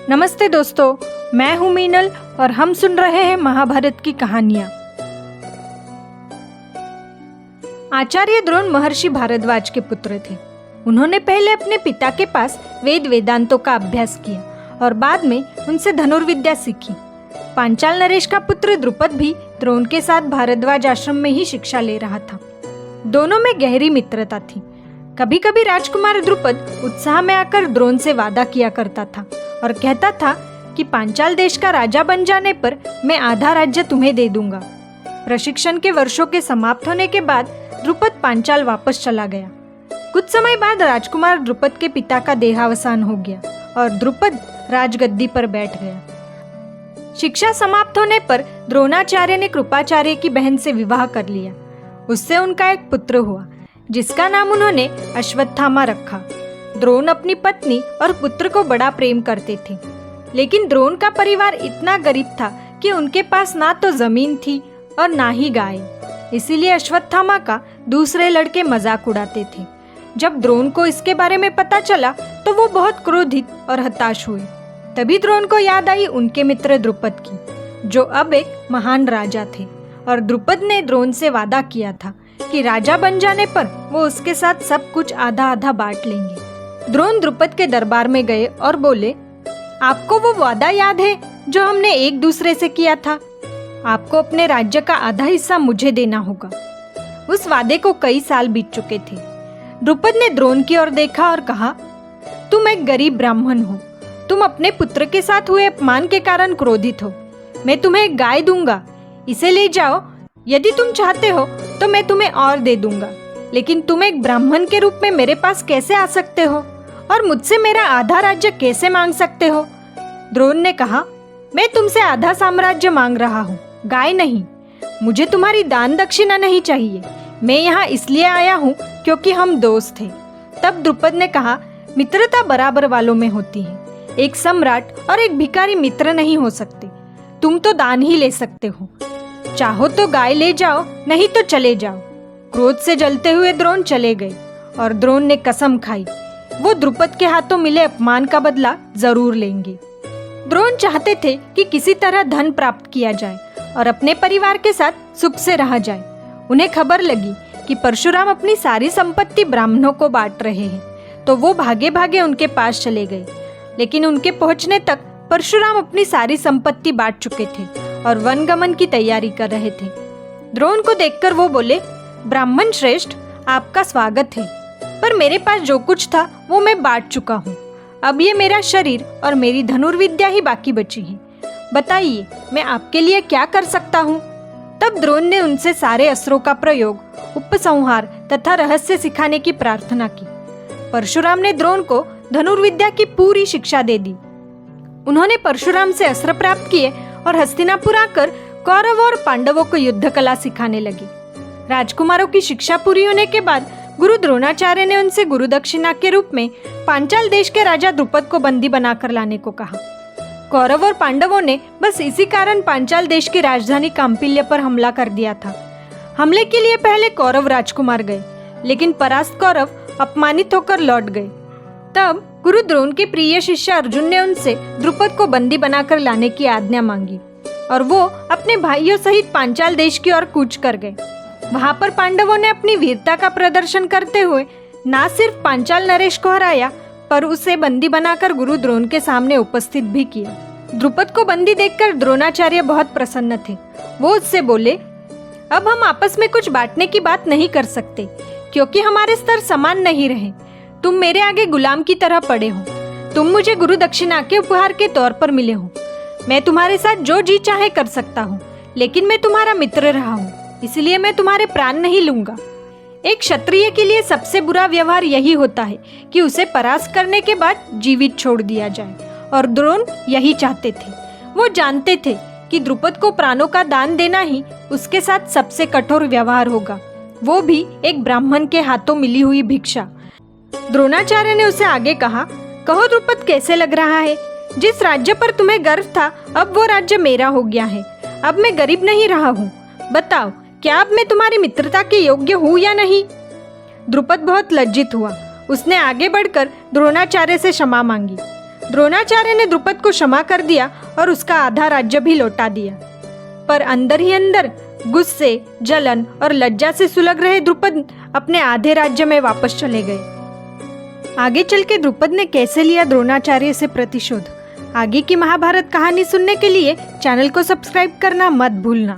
नमस्ते दोस्तों, मैं हूं मीनल और हम सुन रहे हैं महाभारत की कहानियां। आचार्य द्रोण महर्षि भारद्वाज के पुत्र थे। उन्होंने पहले अपने पिता के पास वेद वेदांतों का अभ्यास किया और बाद में उनसे धनुर्विद्या सीखी। पांचाल नरेश का पुत्र द्रुपद भी द्रोण के साथ भारद्वाज आश्रम में ही शिक्षा ले रहा था। दोनों में गहरी मित्रता थी। कभी कभी राजकुमार द्रुपद उत्साह में आकर द्रोण से वादा किया करता था और कहता था कि पांचाल देश का राजा बन जाने पर मैं आधा राज्य तुम्हें दे दूंगा। प्रशिक्षण के वर्षों के समाप्त होने के बाद द्रुपद पांचाल वापस चला गया। कुछ समय बाद राजकुमार द्रुपद के पिता का देहावसान हो गया और द्रुपद राजगद्दी पर बैठ गया। शिक्षा समाप्त होने पर द्रोणाचार्य ने कृपाचार्य की बहन से विवाह कर लिया। उससे उनका एक पुत्र हुआ जिसका नाम उन्होंने अश्वत्थामा रखा। द्रोण अपनी पत्नी और पुत्र को बड़ा प्रेम करते थे, लेकिन द्रोण का परिवार इतना गरीब था कि उनके पास ना तो जमीन थी और ना ही गाय। इसीलिए अश्वत्थामा का दूसरे लड़के मजाक उड़ाते थे। जब द्रोण को इसके बारे में पता चला तो वो बहुत क्रोधित और हताश हुए। तभी द्रोण को याद आई उनके मित्र द्रुपद की, जो अब एक महान राजा थे, और द्रुपद ने द्रोण से वादा किया था कि राजा बन जाने पर वो उसके साथ सब कुछ आधा आधा बांट लेंगे। द्रोण द्रुपद के दरबार में गए और बोले, आपको वो वादा याद है जो हमने एक दूसरे से किया था? आपको अपने राज्य का आधा हिस्सा मुझे देना होगा। उस वादे को कई साल बीत चुके थे। द्रुपद ने द्रोण की ओर देखा और कहा, तुम एक गरीब ब्राह्मण हो। तुम अपने पुत्र के साथ हुए अपमान के कारण क्रोधित हो। मैं तुम्हें एक गाय दूंगा, इसे ले जाओ। यदि तुम चाहते हो तो मैं तुम्हें और दे दूंगा, लेकिन तुम एक ब्राह्मण के रूप में मेरे पास कैसे आ सकते हो और मुझसे मेरा आधा राज्य कैसे मांग सकते हो? द्रोण ने कहा, मैं तुमसे आधा साम्राज्य मांग रहा हूँ, गाय नहीं। मुझे तुम्हारी दान दक्षिणा नहीं चाहिए। मैं यहाँ इसलिए आया हूँ क्योंकि हम दोस्त थे। तब द्रुपद ने कहा, मित्रता बराबर वालों में होती है। एक सम्राट और एक भिखारी मित्र नहीं हो सकते। तुम तो दान ही ले सकते हो। चाहो तो गाय ले जाओ, नहीं तो चले जाओ। क्रोध से जलते हुए द्रोण चले गए और द्रोण ने कसम खाई, वो द्रुपद के हाथों मिले अपमान का बदला जरूर लेंगे। द्रोण चाहते थे कि किसी तरह धन प्राप्त किया जाए और अपने परिवार के साथ सुख से रहा जाए। उन्हें खबर लगी कि परशुराम अपनी सारी संपत्ति ब्राह्मणों को बांट रहे हैं, तो वो भागे भागे उनके पास चले गए। लेकिन उनके पहुंचने तक परशुराम अपनी सारी संपत्ति बांट चुके थे और वनगमन की तैयारी कर रहे थे। द्रोण को देखकर वो बोले, ब्राह्मण श्रेष्ठ, आपका स्वागत है, पर मेरे पास जो कुछ था वो मैं बांट चुका हूँ। अब ये मेरा शरीर और मेरी धनुर्विद्या ही बाकी बची है। बताइए, मैं आपके लिए क्या कर सकता हूँ? तब द्रोण ने उनसे सारे अस्त्रों का प्रयोग, उपसंहार तथा रहस्य सिखाने की प्रार्थना की। परशुराम ने द्रोण को धनुर्विद्या की पूरी शिक्षा दे दी। उन्होंने परशुराम से अस्त्र प्राप्त किए और हस्तिनापुर आकर कौरवों और पांडवों को युद्ध कला सिखाने लगे। राजकुमारों की शिक्षा पूरी होने के बाद गुरु द्रोणाचार्य ने उनसे गुरु दक्षिणा के रूप में पांचाल देश के राजा द्रुपद को बंदी बनाकर लाने को कहा। कौरव और पांडवों ने बस इसी कारण पांचाल देश की राजधानी कांपिल्य पर हमला कर दिया था। हमले के लिए पहले कौरव राजकुमार गए, लेकिन परास्त कौरव अपमानित होकर लौट गए। तब गुरु द्रोण के प्रिय शिष्य अर्जुन ने उनसे द्रुपद को बंदी बनाकर लाने की आज्ञा मांगी और वो अपने भाइयों सहित पांचाल देश की ओर कूच कर गए। वहां पर पांडवों ने अपनी वीरता का प्रदर्शन करते हुए न सिर्फ पांचाल नरेश को हराया, पर उसे बंदी बनाकर गुरु द्रोण के सामने उपस्थित भी किया। द्रुपद को बंदी देखकर द्रोणाचार्य बहुत प्रसन्न थे। वो उससे बोले, अब हम आपस में कुछ बांटने की बात नहीं कर सकते, क्योंकि हमारे स्तर समान नहीं रहे। तुम मेरे आगे गुलाम की तरह पड़े हो। तुम मुझे गुरु दक्षिणा के उपहार के तौर पर मिले हो। मैं तुम्हारे साथ जो जी चाहे कर सकता हूँ, लेकिन मैं तुम्हारा मित्र रहा हूँ, इसलिए मैं तुम्हारे प्राण नहीं लूंगा। एक क्षत्रिय के लिए सबसे बुरा व्यवहार यही होता है कि उसे परास्त करने के बाद जीवित छोड़ दिया जाए, और द्रोण यही चाहते थे। वो जानते थे कि द्रुपद को प्राणों का दान देना ही उसके साथ सबसे कठोर व्यवहार होगा, वो भी एक ब्राह्मण के हाथों मिली हुई भिक्षा। द्रोणाचार्य ने उसे आगे कहा, कहो द्रुपद, कैसे लग रहा है? जिस राज्य पर तुम्हें गर्व था, अब वो राज्य मेरा हो गया है। अब मैं गरीब नहीं रहा हूँ। बताओ, क्या अब मैं तुम्हारी मित्रता के योग्य हूँ या नहीं? द्रुपद बहुत लज्जित हुआ। उसने आगे बढ़कर द्रोणाचार्य से क्षमा मांगी। द्रोणाचार्य ने द्रुपद को क्षमा कर दिया और उसका आधा राज्य भी लौटा दिया। पर अंदर ही अंदर गुस्से, जलन और लज्जा से सुलग रहे द्रुपद अपने आधे राज्य में वापस चले गए। आगे चल के द्रुपद ने कैसे लिया द्रोणाचार्य से प्रतिशोध, आगे की महाभारत कहानी सुनने के लिए चैनल को सब्सक्राइब करना मत भूलना।